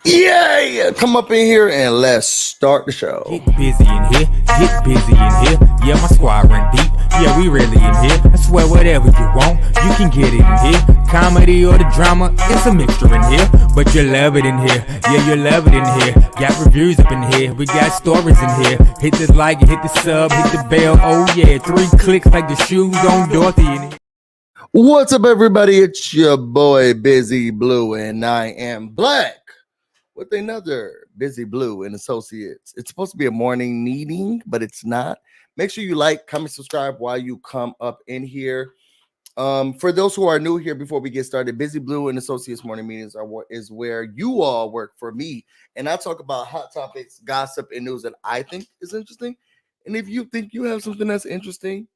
Yeah, come up in here and let's start the show. Get busy in here, get busy in here. Yeah, my squad run deep. Yeah, we really in here. I swear whatever you want, you can get it in here. Comedy or the drama, it's a mixture in here. But you love it in here. Yeah, you love it in here. Got reviews up in here. We got stories in here. Hit the like, hit the sub, hit the bell. Oh yeah, 3 clicks like the shoes on Dorothy in here. What's up, everybody? It's your boy BusyBlu, and I am black with another BusyBlu and Associates. It's supposed to be a morning meeting, but it's not. Make sure you like, comment, subscribe while you come up in here. For those who are new here, before we get started, BusyBlu and Associates morning meetings is where you all work for me, and I talk about hot topics, gossip, and news that I think is interesting. And if you think you have something that's interesting,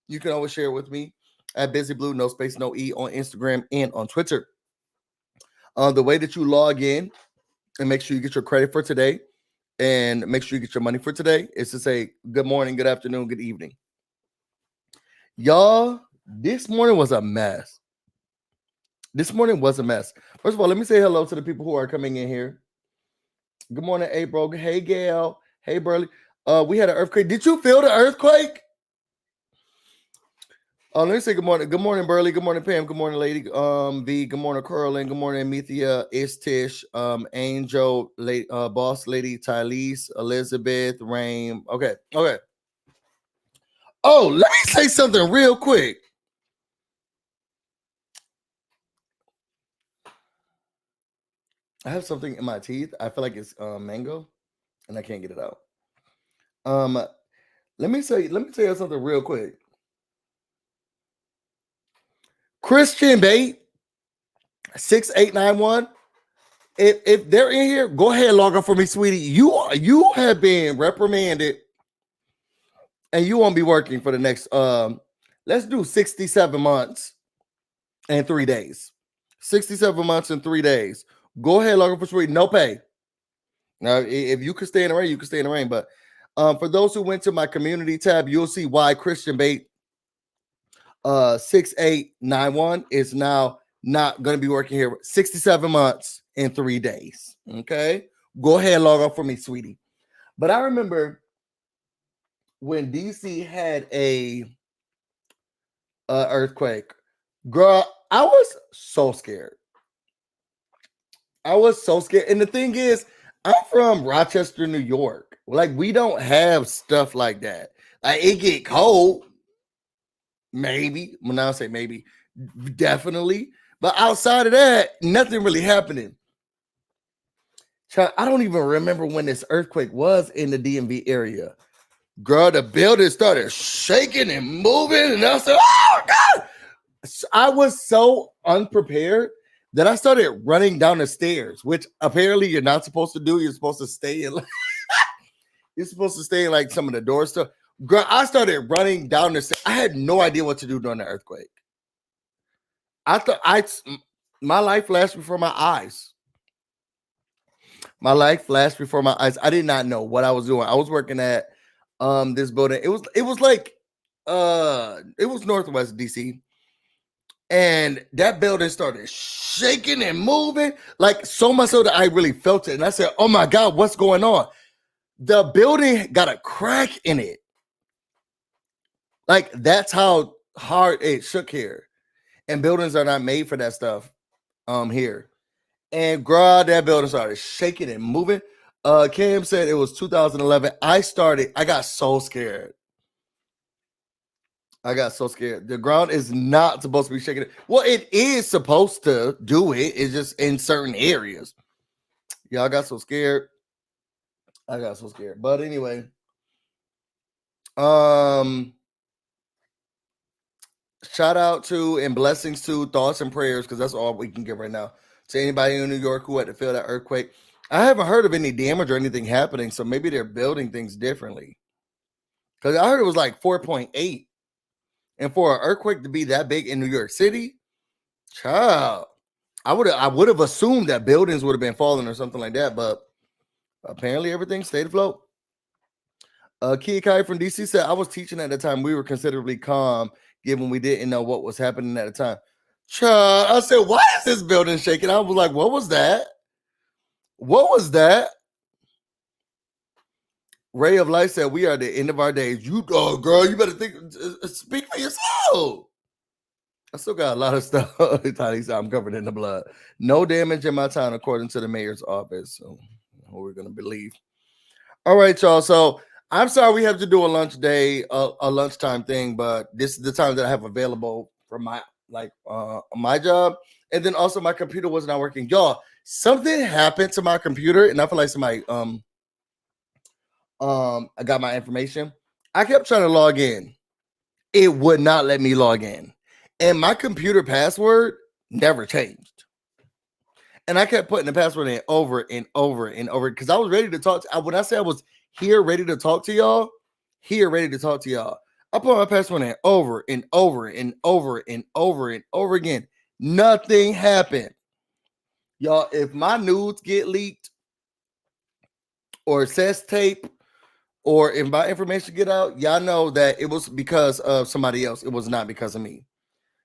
you can always share it with me at BusyBlu, no space, no E, on Instagram and on Twitter. The way that you log in and make sure you get your credit for today and make sure you get your money for today is to say good morning, good afternoon, good evening. Y'all, this morning was a mess. First of all, let me say hello to the people who are coming in here. Good morning, April. Hey, Gail. Hey, Burley. We had an earthquake. Did you feel the earthquake? Let me say good morning. Good morning, Burley. Good morning, Pam. Good morning, Lady V. Good morning, Curlin. Good morning, Methea, Istish, Angel, Boss Lady, Tylese, Elizabeth, Rain. Okay. Oh, let me say something real quick. I have something in my teeth. I feel like it's mango, and I can't get it out. Let me tell you something real quick. Christian Bait 6891. If they're in here, go ahead and log on for me, sweetie. You have been reprimanded, and you won't be working for the next let's do 67 months and 3 days. 67 months and 3 days. Go ahead, log on for sweetie. No pay. Now, if you could stay in the rain, you can stay in the rain. But for those who went to my community tab, you'll see why Christian Bait 6891 is now not going to be working here. 67 months and 3 days. Okay, go ahead and log on for me, sweetie. But I remember when DC had a earthquake, girl, I was so scared. And the thing is, I'm from Rochester, New York. Like, we don't have stuff like that. Like, it get cold. Maybe. When I say maybe, definitely. But outside of that, nothing really happening. I don't even remember when this earthquake was in the DMV area. Girl, the building started shaking and moving, and I said, oh, God. I was so unprepared that I started running down the stairs, which apparently you're not supposed to do. You're supposed to stay in like some of the door stuff. Girl, I started running down the stairs. I had no idea what to do during the earthquake. I thought my life flashed before my eyes. I did not know what I was doing. I was working at this building. It was Northwest DC. And that building started shaking and moving, like so much so that I really felt it. And I said, oh my God, what's going on? The building got a crack in it. Like, that's how hard it shook here. And buildings are not made for that stuff here. And girl, that building started shaking and moving. Cam said it was 2011. I got so scared. The ground is not supposed to be shaking. Well, it is supposed to do it. It's just in certain areas. Yeah, I got so scared. But anyway, shout out to and blessings to, thoughts and prayers, because that's all we can give right now, to anybody in New York who had to feel that earthquake. I haven't heard of any damage or anything happening, so maybe they're building things differently. Because I heard it was like 4.8. And for an earthquake to be that big in New York City, child, I would have assumed that buildings would have been falling or something like that, but apparently everything stayed afloat. Kia Kai from DC said, I was teaching at the time. We were considerably calm, given we didn't know what was happening at the time. Child, I said, why is this building shaking? I was like, what was that? What was that? Ray of Light said, "We are at the end of our days. You, oh, girl, you better think. Speak for yourself." I still got a lot of stuff. Tiny said, "I'm covered in the blood. No damage in my town, according to the mayor's office." So, we're gonna believe. All right, y'all. So I'm sorry we have to do a lunch day, a lunchtime thing, but this is the time that I have available for my my job, and then also my computer was not working. Y'all, something happened to my computer, and I feel like somebody I got my information. I kept trying to log in. It would not let me log in. And my computer password never changed. And I kept putting the password in over and over and over because I was ready to talk. When I said I was here ready to talk to y'all, I put my password in over and over and over and over and over again. Nothing happened. Y'all, if my nudes get leaked or sex tape, or if my information get out, y'all know that it was because of somebody else. It was not because of me.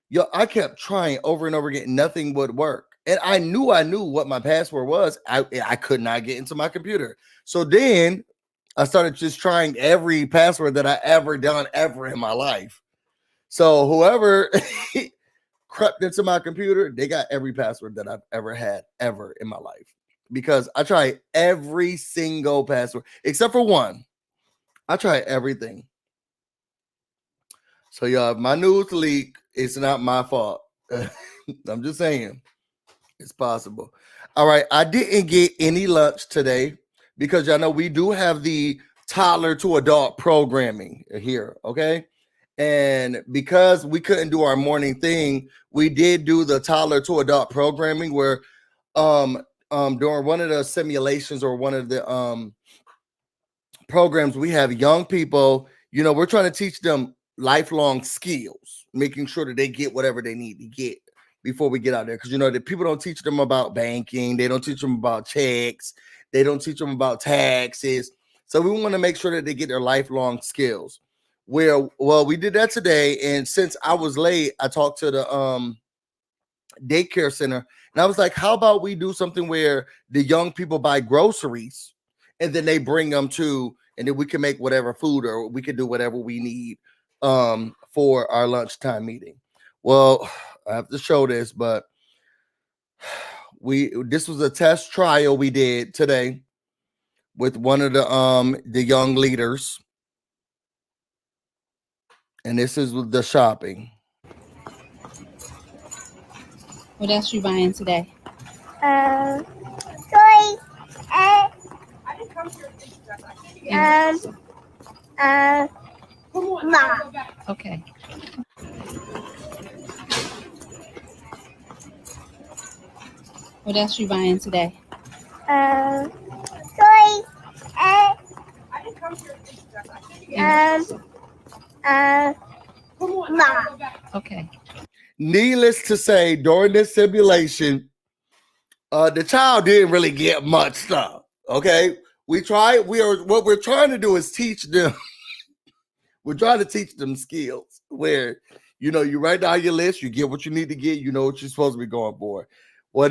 Yo, I kept trying over and over again. Nothing would work. And I knew what my password was. I could not get into my computer. So then I started just trying every password that I ever done ever in my life. So whoever crept into my computer, they got every password that I've ever had ever in my life. Because I tried every single password except for one. I tried everything. So y'all, if my news leak, it's not my fault. I'm just saying, it's possible. All right, I didn't get any lunch today because y'all know we do have the toddler to adult programming here, okay? And because we couldn't do our morning thing, we did do the toddler to adult programming where during one of the simulations or one of the programs, we have young people, we're trying to teach them lifelong skills, making sure that they get whatever they need to get before we get out there. Because that people don't teach them about banking, they don't teach them about checks, they don't teach them about taxes. So we want to make sure that they get their lifelong skills. Well, we did that today, and since I was late, I talked to the daycare center, and I was like, how about we do something where the young people buy groceries and then they bring them to, and then we can make whatever food or we can do whatever we need for our lunchtime meeting. Well, I have to show this, but this was a test trial we did today with one of the young leaders. And this is the shopping. What else you buying today? Toys. Mom. Okay. What else you buying today? Toys. Mom. Okay. Needless to say, during this simulation, the child didn't really get much stuff. Okay, what we're trying to do is teach them. We're trying to teach them skills where you write down your list, you get what you need to get, you know what you're supposed to be going for. Well,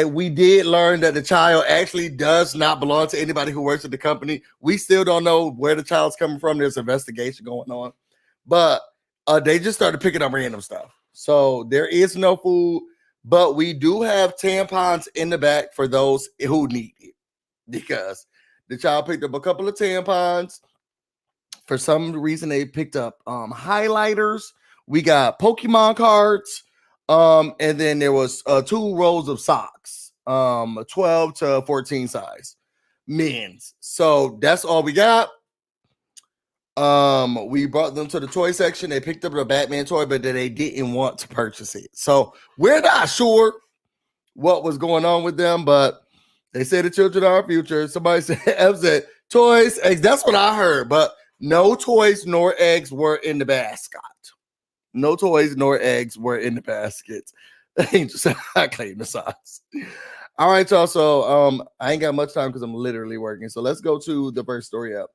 we did learn that the child actually does not belong to anybody who works at the company. We still don't know where the child's coming from. There's an investigation going on, but they just started picking up random stuff. So there is no food, but we do have tampons in the back for those who need it, because the child picked up a couple of tampons. For some reason, they picked up highlighters. We got Pokemon cards. And then there was 2 rows of socks, 12 to 14 size men's. So that's all we got. We brought them to the toy section. They picked up a Batman toy, but they didn't want to purchase it. So we're not sure what was going on with them, but they say the children are our future. Somebody said toys, eggs. That's what I heard, but no toys nor eggs were in the basket. No toys nor eggs were in the baskets. I claim the socks. All right, y'all. So I ain't got much time because I'm literally working. So let's go to the first story up.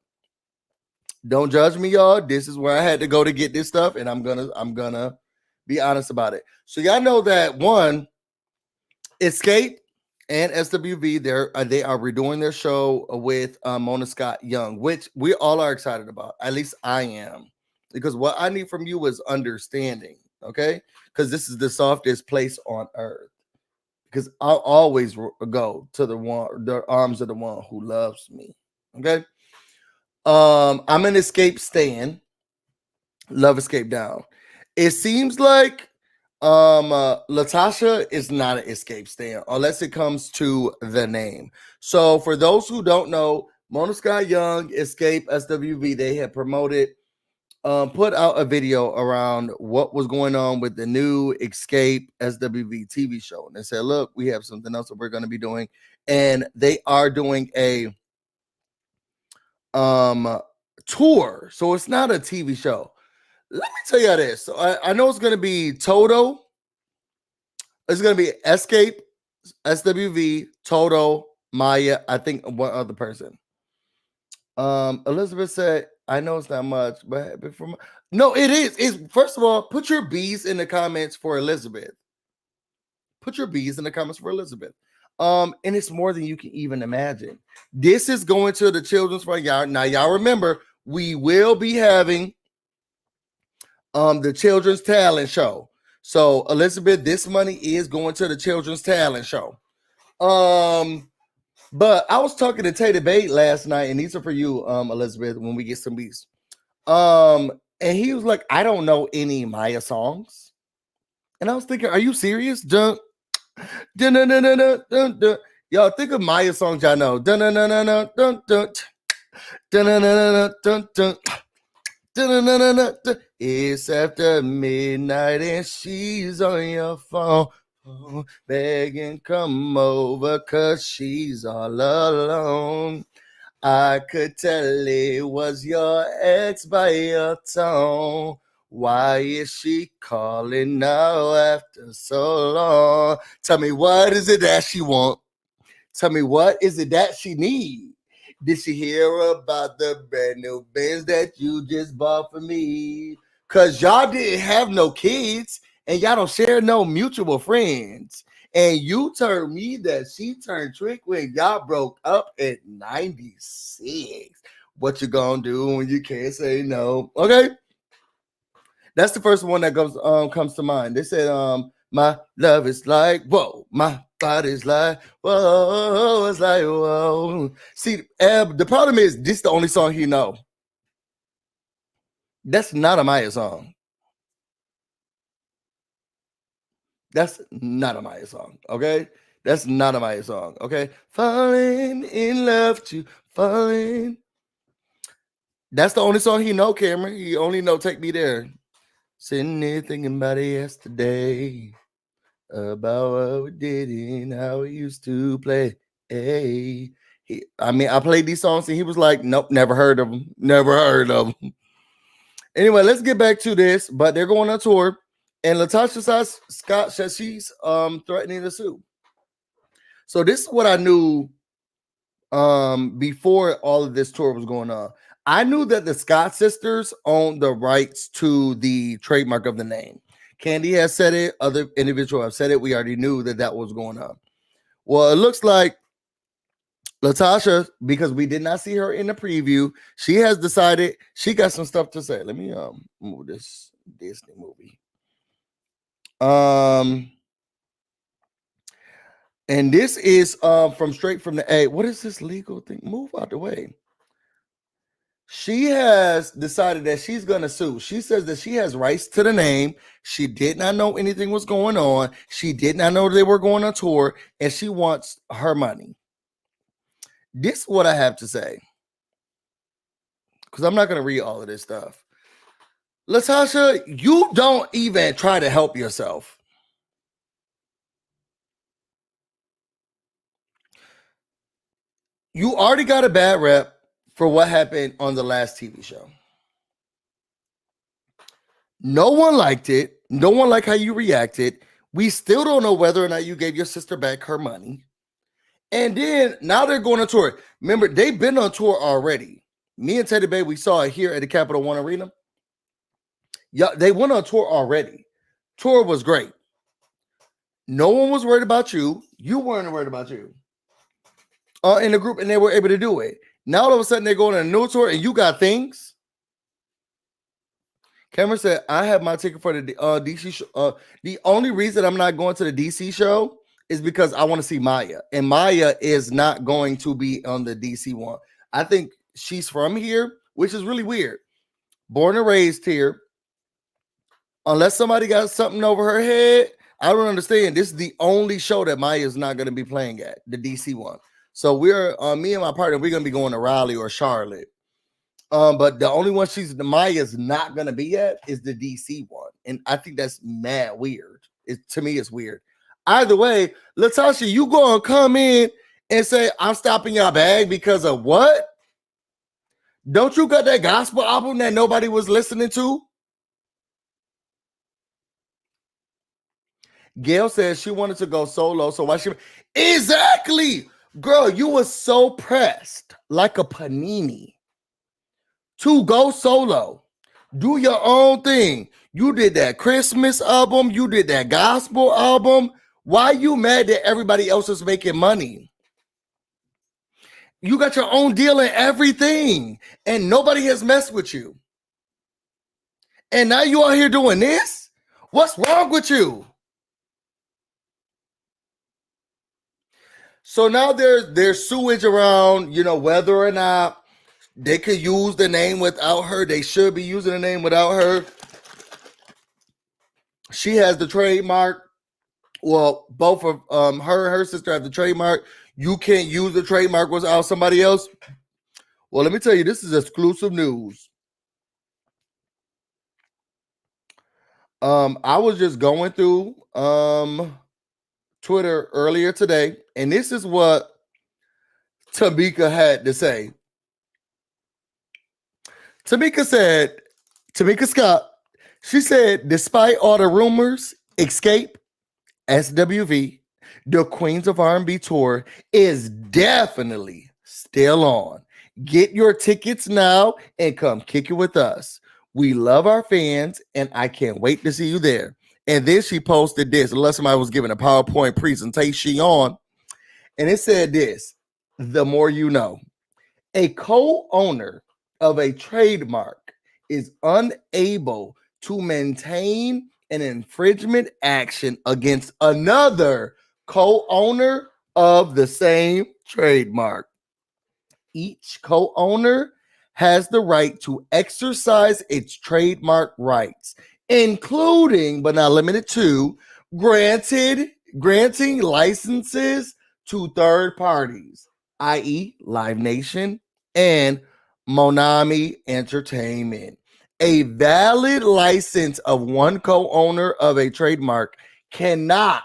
Don't judge me, y'all. This is where I had to go to get this stuff, and I'm gonna be honest about it. So y'all know that one, Xscape and SWV. They are redoing their show with Mona Scott Young, which we all are excited about. At least I am, because what I need from you is understanding. Okay, because this is the softest place on earth. Because I'll always go to the arms of the one who loves me. Okay. I'm an Xscape stan. Love Xscape down. It seems like LaTocha is not an Xscape stan unless it comes to the name. So for those who don't know, Mona Scott Young, Xscape, SWV, they had promoted, put out a video around what was going on with the new Xscape SWV TV show. And they said, look, we have something else that we're going to be doing. And they are doing a tour. So it's not a TV show. Let me tell you this. So I know it's going to be Toto. It's going to be Xscape, SWV, Toto, Maya. I think one other person. Elizabeth said, I know it's not much, but no, it is. It's, first of all, put your B's in the comments for Elizabeth. Put your B's in the comments for Elizabeth. And it's more than you can even imagine. This is going to the children's fund. Now, y'all remember, we will be having the children's talent show. So Elizabeth, this money is going to the children's talent show. But I was talking to Tay Debate last night, and these are for you, Elizabeth, when we get some beats. And he was like, I don't know any Maya songs. And I was thinking, are you serious? Dun, dun, dun, dun, dun, dun, dun, dun. Y'all think of Maya songs y'all know. Dun, dun, dun, dun, dun, dun, dun, dun, dun, dun, dun, dun. It's after midnight and she's on your phone, begging come over cause she's all alone. I could tell it was your ex by your tone. Why is she calling now after so long? Tell me, what is it that she want? Tell me, what is it that she need? Did she hear about the brand new Benz that you just bought for me? Cause y'all didn't have no kids and y'all don't share no mutual friends. And you told me that she turned trick when y'all broke up at 96. What you gonna do when you can't say no? Okay. That's the first one that comes to mind. They said, my love is like, whoa, my body's like, whoa, it's like, whoa. See, the problem is this is the only song he know. That's not a Maya song. That's not a Maya song, okay? That's not a Maya song, okay? Falling in love to falling. That's the only song he know, Cameron. He only know Take Me There. Sitting there thinking about it yesterday, about what we did and how we used to play. Hey, I played these songs and he was like, nope, never heard of them. Never heard of them. Anyway, let's get back to this. But they're going on tour. And LaTocha Scott says she's threatening to sue. So this is what I knew before all of this tour was going on. I knew that the Scott sisters owned the rights to the trademark of the name. Candy has said it. Other individuals have said it. We already knew that was going on. Well, it looks like LaTocha, because we did not see her in the preview, she has decided she got some stuff to say. Let me move this Disney movie. And this is from straight from the A. What is this legal thing? Move out the way. She has decided that she's going to sue. She says that she has rights to the name. She did not know anything was going on. She did not know they were going on tour, and she wants her money. This is what I have to say, because I'm not going to read all of this stuff. LaTocha, you don't even try to help yourself. You already got a bad rep for what happened on the last TV show. No one liked it. No one liked how you reacted. We still don't know whether or not you gave your sister back her money. And then now they're going on tour. Remember, they've been on tour already. Me and Teddy Bay, we saw it here at the Capital One Arena. Yeah, they went on tour already. Tour was great. No one was worried about you. You weren't worried about you. In the group, and they were able to do it. Now all of a sudden they're going on a new tour, and you got things. Cameron said, "I have my ticket for the DC show. The only reason I'm not going to the DC show is because I want to see Maya, and Maya is not going to be on the DC one. I think she's from here, which is really weird. Born and raised here. Unless somebody got something over her head, I don't understand. This is the only show that Maya is not going to be playing at, the DC one. So we're me and my partner, we're going to be going to Raleigh or Charlotte. But the only one Maya's not going to be at is the DC one. And I think that's mad weird. To me, it's weird. Either way, LaTocha, you going to come in and say, I'm stopping your bag because of what? Don't you got that gospel album that nobody was listening to? Gail says she wanted to go solo, so why she... Exactly! Girl, you were so pressed like a panini to go solo. Do your own thing. You did that Christmas album. You did that gospel album. Why you mad that everybody else is making money? You got your own deal and everything, and nobody has messed with you. And now you out here doing this? What's wrong with you? So now there's sewage around, whether or not they could use the name without her. They should be using the name without her. She has the trademark. Well, both of her and her sister have the trademark. You can't use the trademark without somebody else. Well, let me tell you, this is exclusive news. I was just going through Twitter earlier today, and this is what Tamika had to say. Tamika Scott, she said, despite all the rumors, Xscape, SWV, the Queens of R&B tour is definitely still on. Get your tickets now and come kick it with us. We love our fans, and I can't wait to see you there. And then she posted this, unless somebody was giving a PowerPoint presentation on, and it said this: the more you know. A co-owner of a trademark is unable to maintain an infringement action against another co-owner of the same trademark. Each co-owner has the right to exercise its trademark rights, including, but not limited to, granting licenses to third parties, i.e. Live Nation and Monami Entertainment. A valid license of one co-owner of a trademark cannot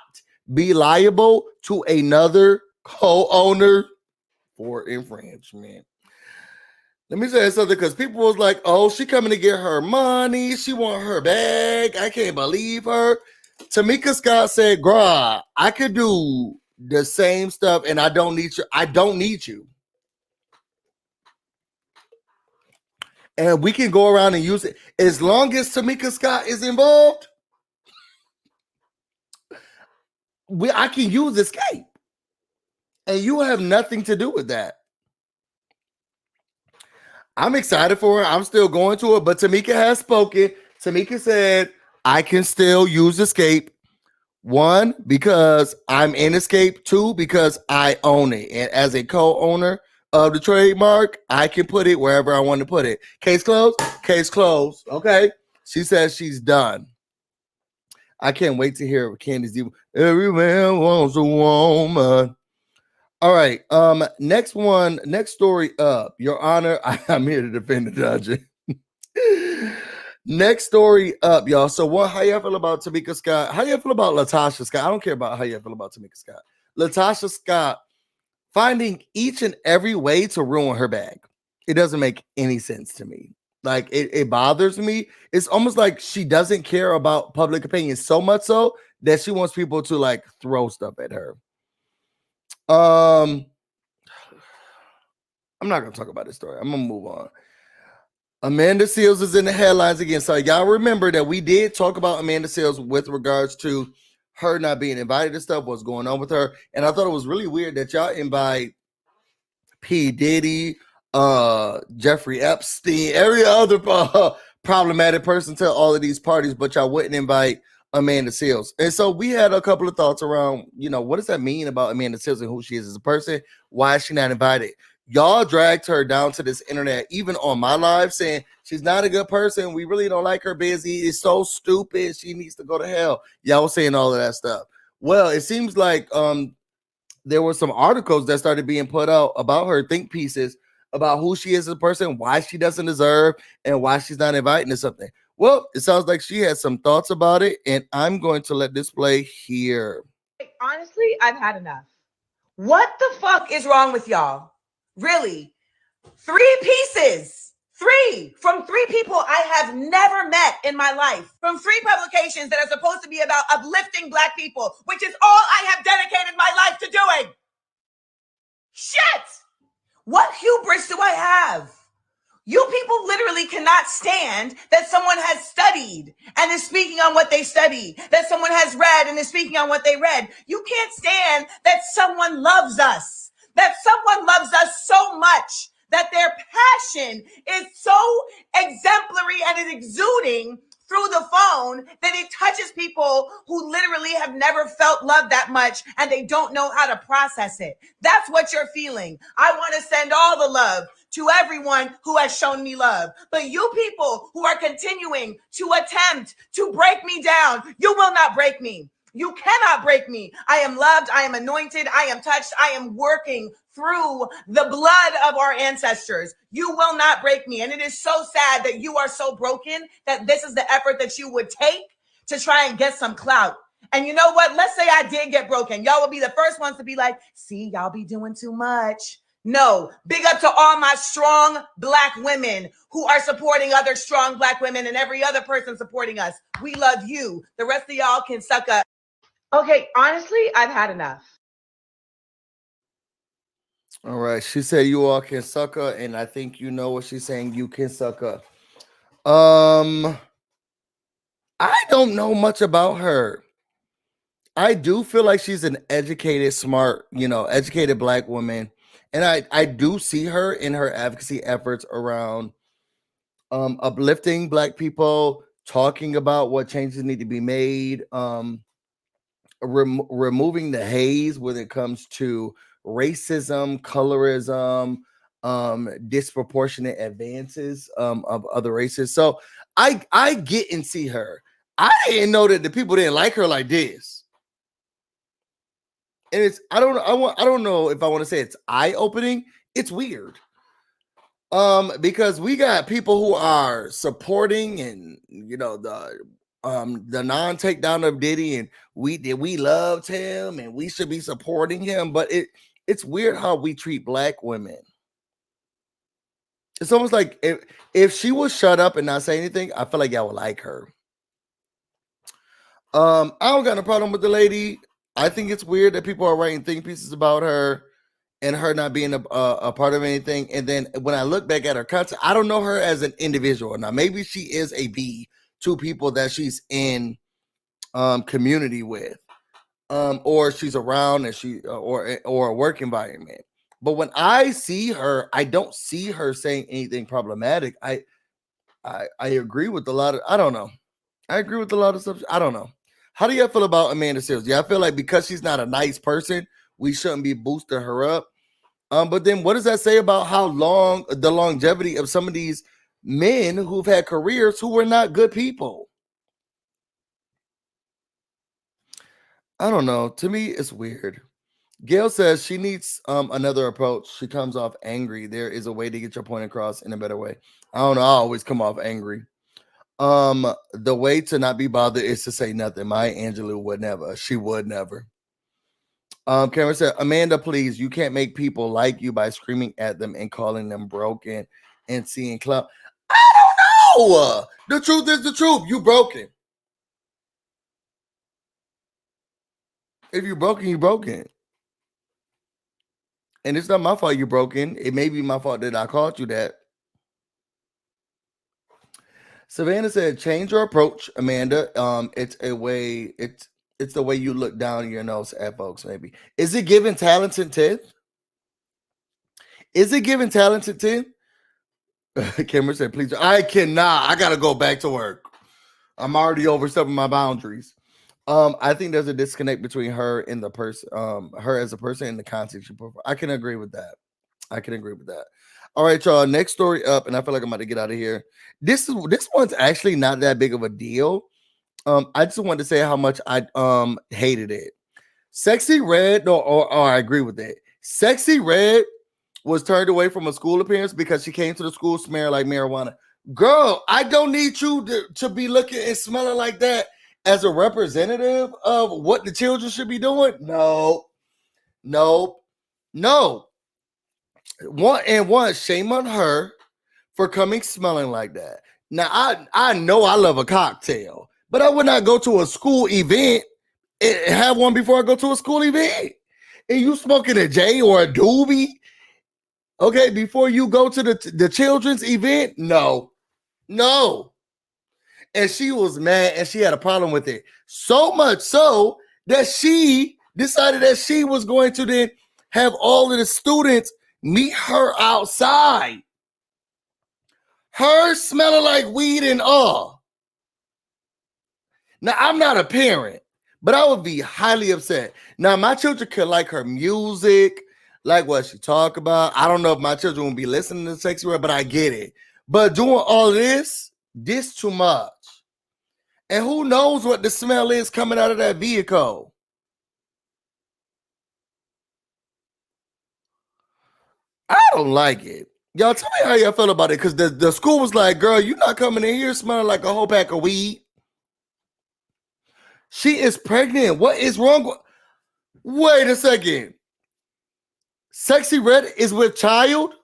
be liable to another co-owner for infringement. Let me say something, because people was like, oh, she coming to get her money. She want her bag. I can't believe her. Tamika Scott said, "Grah, I could do the same stuff and I don't need you. I don't need you. And we can go around and use it. As long as Tamika Scott is involved, I can use Xscape. And you have nothing to do with that." I'm excited for her. I'm still going to it, but Tamika has spoken. Tamika said, I can still use Xscape. 1, because I'm in Xscape. 2, because I own it. And as a co-owner of the trademark, I can put it wherever I want to put it. Case closed? Case closed. Okay. She says she's done. I can't wait to hear Candy's Diva. Every man wants a woman. All right. Next story up. Your Honor, I'm here to defend the judge. Next story up, y'all. So how y'all feel about Tamika Scott? How y'all feel about LaTocha Scott? I don't care about how y'all feel about Tamika Scott. LaTocha Scott finding each and every way to ruin her bag. It doesn't make any sense to me. Like, it bothers me. It's almost like she doesn't care about public opinion so much so that she wants people to like throw stuff at her. I'm not gonna talk about this story. I'm gonna move on. Amanda Seales is in the headlines again. So y'all remember that we did talk about Amanda Seales with regards to her not being invited to stuff, what's going on with her. And I thought it was really weird that y'all invite P. Diddy, Jeffrey Epstein, every other problematic person to all of these parties, but y'all wouldn't invite Amanda Seales. And so we had a couple of thoughts around, what does that mean about Amanda Seales and who she is as a person? Why is she not invited? Y'all dragged her down to this internet, even on my live, saying she's not a good person. We really don't like her. Busy. It's so stupid. She needs to go to hell. Y'all was saying all of that stuff. Well, it seems like there were some articles that started being put out about her, think pieces about who she is as a person, why she doesn't deserve, and why she's not inviting to something. Well, it sounds like she has some thoughts about it, and I'm going to let this play here. Honestly, I've had enough. What the fuck is wrong with y'all? Really? 3 pieces. 3 from 3 people I have never met in my life. From 3 publications that are supposed to be about uplifting Black people, which is all I have dedicated my life to doing. Shit! What hubris do I have? You people literally cannot stand that someone has studied and is speaking on what they studied, that someone has read and is speaking on what they read. You can't stand that someone loves us, that someone loves us so much that their passion is so exemplary and is exuding through the phone that it touches people who literally have never felt love that much and they don't know how to process it. That's what you're feeling. I want to send all the love to everyone who has shown me love. But you people who are continuing to attempt to break me down, you will not break me. You cannot break me. I am loved. I am anointed. I am touched. I am working through the blood of our ancestors. You will not break me. And it is so sad that you are so broken that this is the effort that you would take to try and get some clout. And you know what? Let's say I did get broken. Y'all will be the first ones to be like, see, y'all be doing too much. No, big up to all my strong Black women who are supporting other strong Black women and every other person supporting us. We love you. The rest of y'all can suck up. Okay, honestly, I've had enough. All right. She said you all can suck her, and I think you know what she's saying. You can suck her. I don't know much about her. I do feel like she's an educated, smart, educated Black woman. And I do see her in her advocacy efforts around uplifting Black people, talking about what changes need to be made, removing the haze when it comes to racism, colorism, disproportionate advances of other races. So I get and see her. I didn't know that the people didn't like her like this. And it's I don't know if I want to say it's eye-opening. It's weird. Because we got people who are supporting and the non-takedown of Diddy, and we loved him and we should be supporting him, but it's weird how we treat Black women. It's almost like if she would shut up and not say anything, I feel like y'all would like her. I don't got no problem with the lady. I think it's weird that people are writing think pieces about her and her not being a part of anything. And then when I look back at her content, I don't know her as an individual. Now, maybe she is a B to people that she's in community with, or she's around and she or a work environment. But when I see her, I don't see her saying anything problematic. I agree with a lot of, I don't know. I agree with a lot of stuff. I don't know. How do y'all feel about Amanda Seales? Yeah, I feel like because she's not a nice person, we shouldn't be boosting her up. But then what does that say about how long the longevity of some of these men who've had careers who were not good people? I don't know. To me, it's weird. Gail says she needs another approach. She comes off angry. There is a way to get your point across in a better way. I don't know. I always come off angry. The way to not be bothered is to say nothing. Maya Angelou would never. She would never. Cameron said, Amanda, please, you can't make people like you by screaming at them and calling them broken and seeing clout. I don't know. The truth is the truth. You broken. If you're broken, you're broken. And it's not my fault you're broken. It may be my fault that I called you that. Savannah said, change your approach, Amanda. It's It's the way you look down your nose at folks, maybe. Is it giving talented 10th? Is it giving talented 10th? Cameron said, please. I cannot. I got to go back to work. I'm already overstepping my boundaries. I think there's a disconnect between her and the person, her as a person and the content she provides. I can agree with that. All right, y'all. Next story up, and I feel like I'm about to get out of here. This one's actually not that big of a deal. I just wanted to say how much I hated it. Sexyy Red, or I agree with it. Sexyy Red was turned away from a school appearance because she came to the school smelling like marijuana. Girl, I don't need you to be looking and smelling like that as a representative of what the children should be doing. No. One, shame on her for coming smelling like that. Now, I know I love a cocktail, but I would not go to a school event and have one before I go to a school event. And you smoking a J or a doobie, okay, before you go to the children's event? No. And she was mad and she had a problem with it. So much so that she decided that she was going to then have all of the students meet her outside. Her smelling like weed and all. Now, I'm not a parent, but I would be highly upset. Now, my children could like her music, like what she talk about. I don't know if my children will be listening to Sexyy Red, but I get it. But doing all this too much. And who knows what the smell is coming out of that vehicle? I don't like it. Y'all tell me how y'all feel about it, because the school was like, girl, you're not coming in here smelling like a whole pack of weed. She is pregnant. What is wrong? Wait a second. Sexyy Red is with child?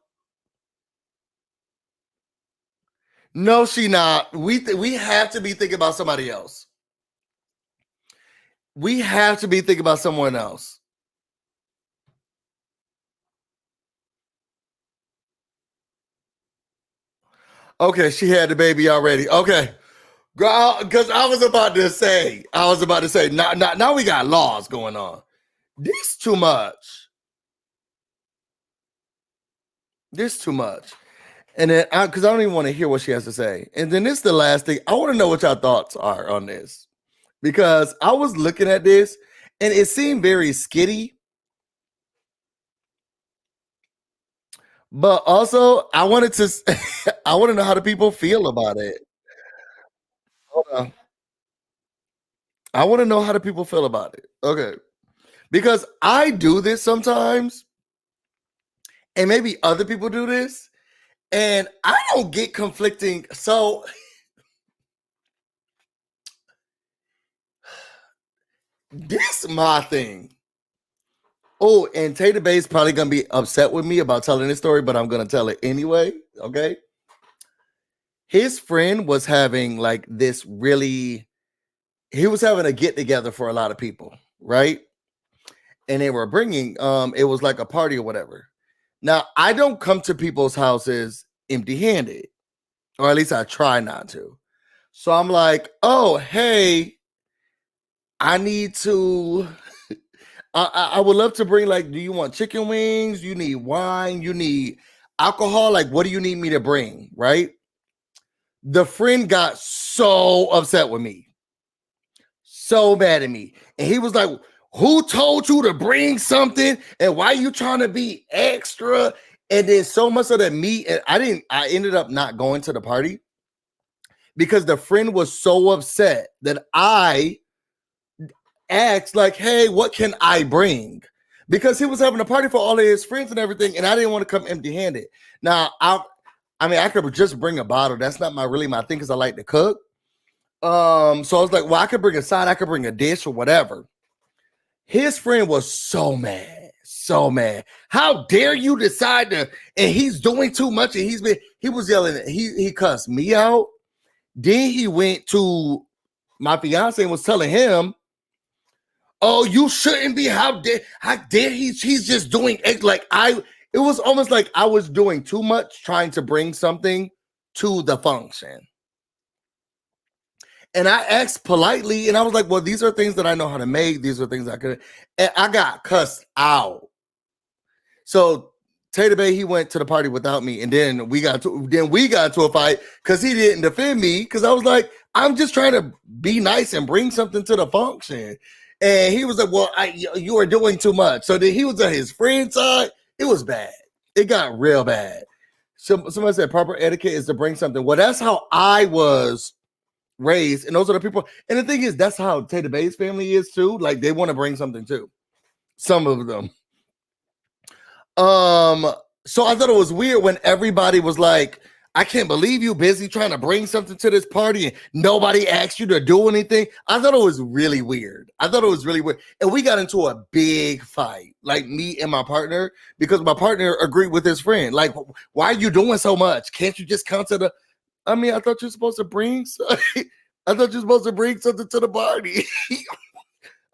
No, she not. We have to be thinking about somebody else. We have to be thinking about someone else. Okay, she had the baby already. Okay. Girl, because I was about to say, now we got laws going on. This too much. And then, because I don't even want to hear what she has to say. And then this is the last thing. I want to know what y'all thoughts are on this. Because I was looking at this, and it seemed very skitty. But also, I want to know how the people feel about it. Hold on. I want to know how the people feel about it. Okay. Because I do this sometimes, and maybe other people do this, and I don't get conflicting. So this is my thing. Oh, and Tater Bay's probably going to be upset with me about telling this story, but I'm going to tell it anyway. Okay. His friend was having like this he was having a get together for a lot of people, right? And they were bringing, it was like a party or whatever. Now, I don't come to people's houses empty handed, or at least I try not to. So I'm like, oh, hey, I need to, I would love to bring, like, do you want chicken wings? You need wine? You need alcohol? Like, what do you need me to bring? Right? The friend got so upset with me. So mad at me. And he was like, who told you to bring something? And why are you trying to be extra? And then so much of that me, and I ended up not going to the party because the friend was so upset that I asked, like, hey, what can I bring? Because he was having a party for all of his friends and everything, and I didn't want to come empty-handed. Now, I could just bring a bottle. That's not my thing, because I like to cook. So I was like, well, I could bring a side, I could bring a dish or whatever. His friend was so mad. How dare you decide to, and he's doing too much, and he was yelling, he cussed me out. Then he went to my fiance and was telling him, oh, you shouldn't be, how dare he's just doing it. Like it was almost like I was doing too much trying to bring something to the function. And I asked politely, and I was like, well, these are things that I know how to make. These are things I could. And I got cussed out. So Tater Bay, he went to the party without me, and then we got to a fight because he didn't defend me. Because I was like, I'm just trying to be nice and bring something to the function. And he was like, well, you are doing too much. So then he was on his friend's side. It was bad. It got real bad. So somebody said proper etiquette is to bring something. Well, that's how I was raised. And those are the people. And the thing is, that's how Tater Bay's family is too. Like they want to bring something too. Some of them. So I thought it was weird when everybody was like, I can't believe you busy trying to bring something to this party and nobody asked you to do anything. I thought it was really weird. And we got into a big fight, like me and my partner, because my partner agreed with his friend. Like, why are you doing so much? Can't you just come to the, I mean, I thought you're supposed to bring something to the party.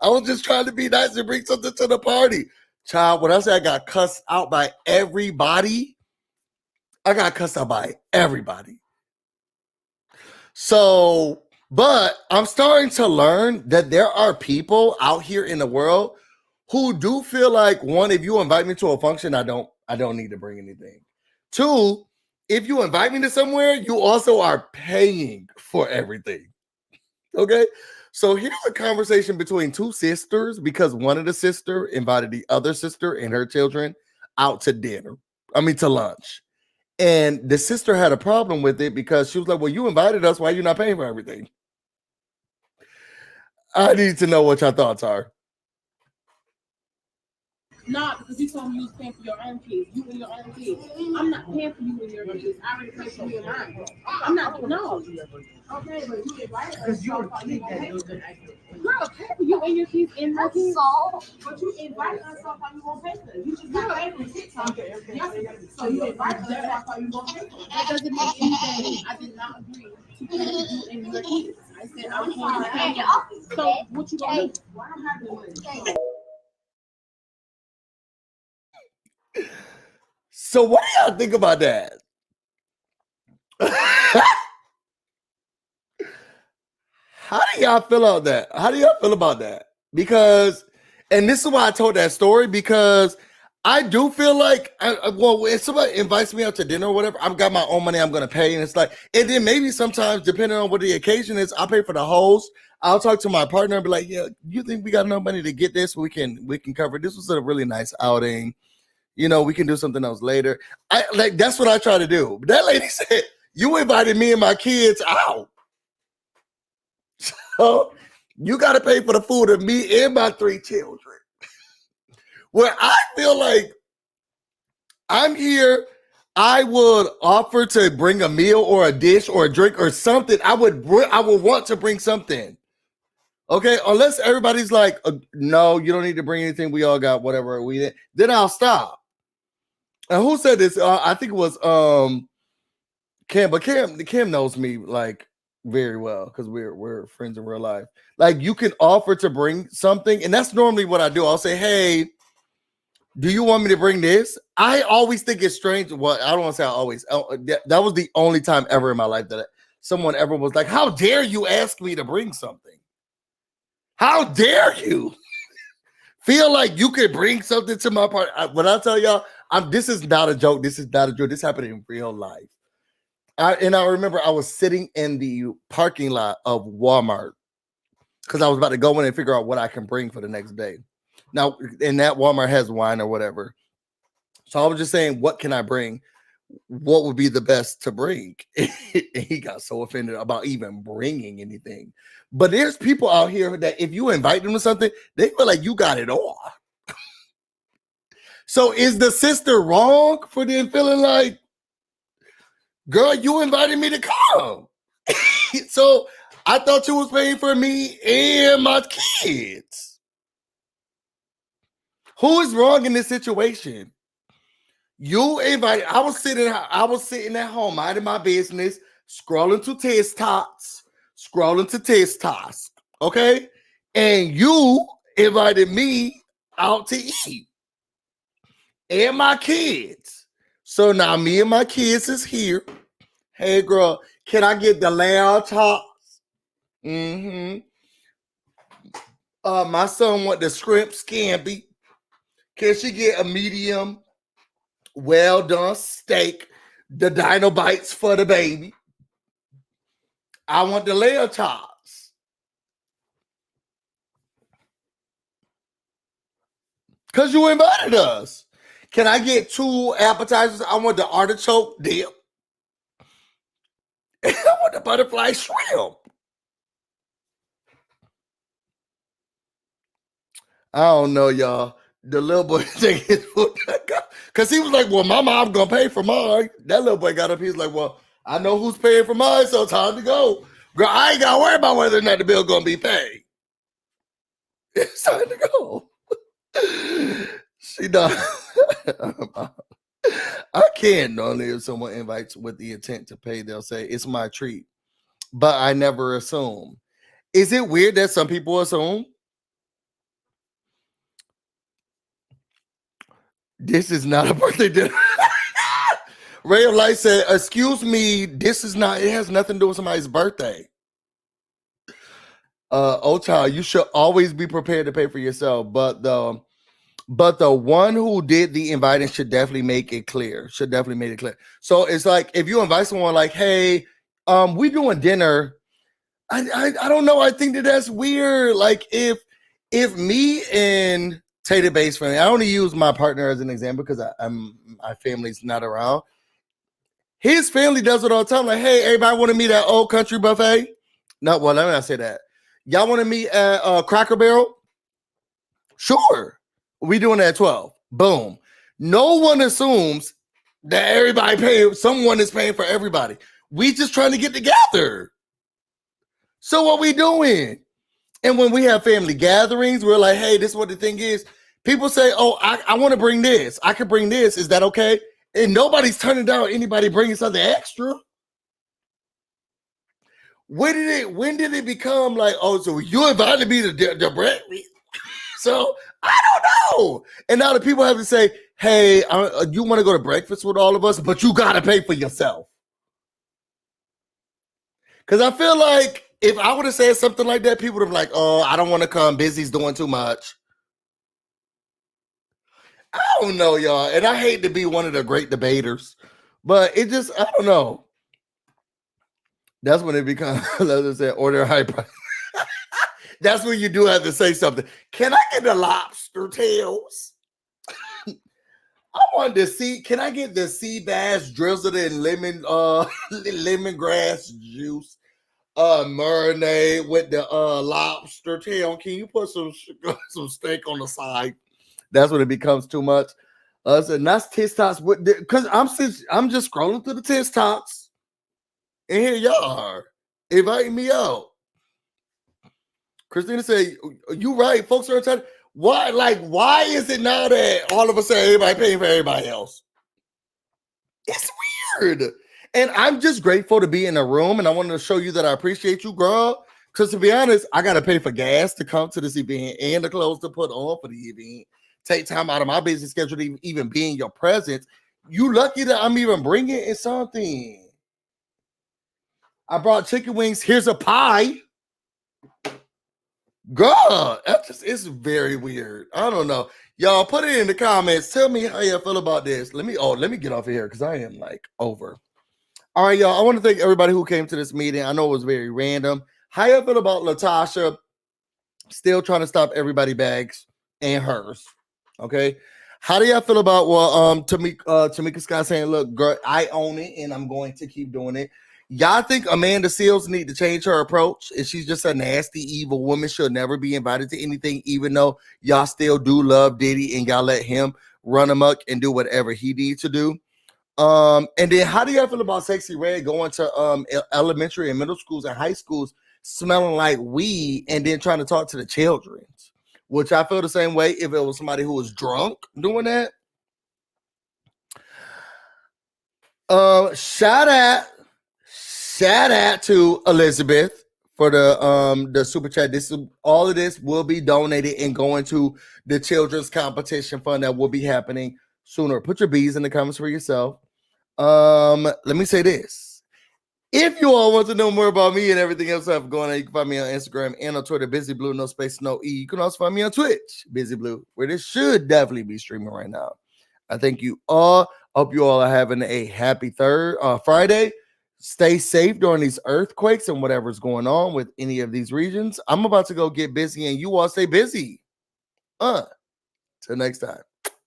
I was just trying to be nice and bring something to the party. Child, when I say I got cussed out by everybody, I got cussed out by everybody. So, but I'm starting to learn that there are people out here in the world who do feel like, one, if you invite me to a function, I don't need to bring anything. Two, if you invite me to somewhere, you also are paying for everything. Okay? So here's a conversation between two sisters because one of the sister invited the other sister and her children out to to lunch. And the sister had a problem with it because she was like, well, you invited us. Why are you not paying for everything? I need to know what your thoughts are. No, because you told me you was paying for your own kids. You and your own kids. I'm not paying for you and your kids. I already paid for you and mine. I'm not, no. Okay, but you invited us. Because you were paying girl, pay for you and your kids and my kids. But you invited us, so how you gonna pay for it? You just got paid for TikTok. So you invited us, so how you gonna pay for it? That doesn't mean anything. I did not agree to pay for you and your kids. I said I was going to pay you. So what you gonna do? Why don't have the money? So what do y'all think about that? How do y'all feel about that? How do y'all feel about that? Because, and this is why I told that story, because I do feel like, if somebody invites me out to dinner or whatever, I've got my own money, I'm going to pay. And it's like, and then maybe sometimes, depending on what the occasion is, I'll pay for the host. I'll talk to my partner and be like, yeah, you think we got enough money to get this? We can cover it. This was a really nice outing. You know, we can do something else later. That's what I try to do. But that lady said, you invited me and my kids out. So you got to pay for the food of me and my 3 children. Where I feel like I'm here, I would offer to bring a meal or a dish or a drink or something. I would want to bring something. Okay, unless everybody's like, no, you don't need to bring anything. We all got whatever we need. Then I'll stop. And who said this? I think it was Cam, but Cam knows me like very well because we're friends in real life. Like you can offer to bring something, and that's normally what I do. I'll say, hey, do you want me to bring this? I always think it's strange. Well, I don't want to say I always. That was the only time ever in my life that someone ever was like, how dare you ask me to bring something? How dare you feel like you could bring something to my party? When I tell y'all, this is not a joke. This is not a joke. This happened in real life. I remember I was sitting in the parking lot of Walmart because I was about to go in and figure out what I can bring for the next day. Now, and that Walmart has wine or whatever. So I was just saying, what can I bring? What would be the best to bring? And he got so offended about even bringing anything. But there's people out here that if you invite them to something, they feel like you got it all. So is the sister wrong for them feeling like, girl, you invited me to come? So I thought you was paying for me and my kids. Who is wrong in this situation? You invited. I was sitting at home, minding my business, scrolling to TikToks. Okay, and you invited me out to eat and my kids. So now me and my kids is here. Hey, girl, can I get the lamb chops? Mm-hmm. My son want the shrimp scampi. Can she get a medium, well done steak? The dino bites for the baby. I want the LaTocha. Because you invited us. Can I get 2 appetizers? I want the artichoke dip. I want the butterfly shrimp. I don't know, y'all. The little boy take his food because he was like, well, my mom gonna pay for mine. That little boy got up. He was like, well, I know who's paying for mine, so time to go. Girl, I ain't gotta worry about whether or not the bill gonna be paid. It's time to go. She done. I can normally if someone invites with the intent to pay, they'll say it's my treat. But I never assume. Is it weird that some people assume? This is not a birthday dinner. Ray of Light said, excuse me, this is not, it has nothing to do with somebody's birthday. Oh child, you should always be prepared to pay for yourself. But the one who did the inviting should definitely make it clear. Should definitely make it clear. So it's like if you invite someone like, hey, we doing dinner. I don't know. I think that's weird. Like if me and Tater Base family, I only use my partner as an example because my family's not around. His family does it all the time. Like, hey, everybody want to meet at Old Country Buffet? No, well, let me not say that. Y'all want to meet at Cracker Barrel? Sure. We doing it at 12. Boom. No one assumes that everybody paying. Someone is paying for everybody. We just trying to get together. So what we doing? And when we have family gatherings, we're like, hey, this is what the thing is. People say, oh, I want to bring this. I could bring this. Is that okay? And nobody's turning down anybody bringing something extra. When did it become like, oh, so you invited me to the breakfast? So I don't know. And now the people have to say, hey, you want to go to breakfast with all of us, but you got to pay for yourself. Because I feel like if I would have said something like that, people would have been like, oh, I don't want to come. Busy's doing too much. I don't know, y'all. And I hate to be one of the great debaters, but it just, I don't know. That's when it becomes, let's say, order high price. That's when you do have to say something. Can I get the lobster tails? I wanted to see, can I get the sea bass drizzled in lemongrass juice? Marinade with the lobster tail. Can you put some steak on the side? That's when it becomes too much. So that's TikToks because I'm just scrolling through the TikToks. And here y'all are inviting me out. Christina said, you right, folks are entitled. Why? Like, why is it now that all of a sudden everybody paying for everybody else? It's weird. And I'm just grateful to be in a room, and I wanted to show you that I appreciate you, girl. Because to be honest, I got to pay for gas to come to this event and the clothes to put on for the event. Take time out of my busy schedule to even be in your presence. You lucky that I'm even bringing in something. I brought chicken wings. Here's a pie. God, it's very weird. I don't know. Y'all put it in the comments. Tell me how you feel about this. Let me get off of here because I am like over. All right, y'all. I want to thank everybody who came to this meeting. I know it was very random. How you feel about LaTocha still trying to stop everybody bags and hers? Okay. How do y'all feel about Tamika Scott saying, look, girl, I own it and I'm going to keep doing it? Y'all think Amanda Seales need to change her approach? And she's just a nasty, evil woman. She'll never be invited to anything, even though y'all still do love Diddy and y'all let him run amok and do whatever he needs to do. And then how do y'all feel about Sexyy Red going to elementary and middle schools and high schools smelling like weed and then trying to talk to the children? Which I feel the same way if it was somebody who was drunk doing that. Shout out to Elizabeth for the super chat. All of this will be donated and going to the children's competition fund that will be happening sooner. Put your B's in the comments for yourself. Let me say this. If you all want to know more about me and everything else I have going on, you can find me on Instagram and on Twitter, BusyBlu, no space, no E. You can also find me on Twitch, BusyBlu, where this should definitely be streaming right now. I thank you all. Hope you all are having a happy Friday. Stay safe during these earthquakes and whatever's going on with any of these regions. I'm about to go get busy, and you all stay busy. Till next time.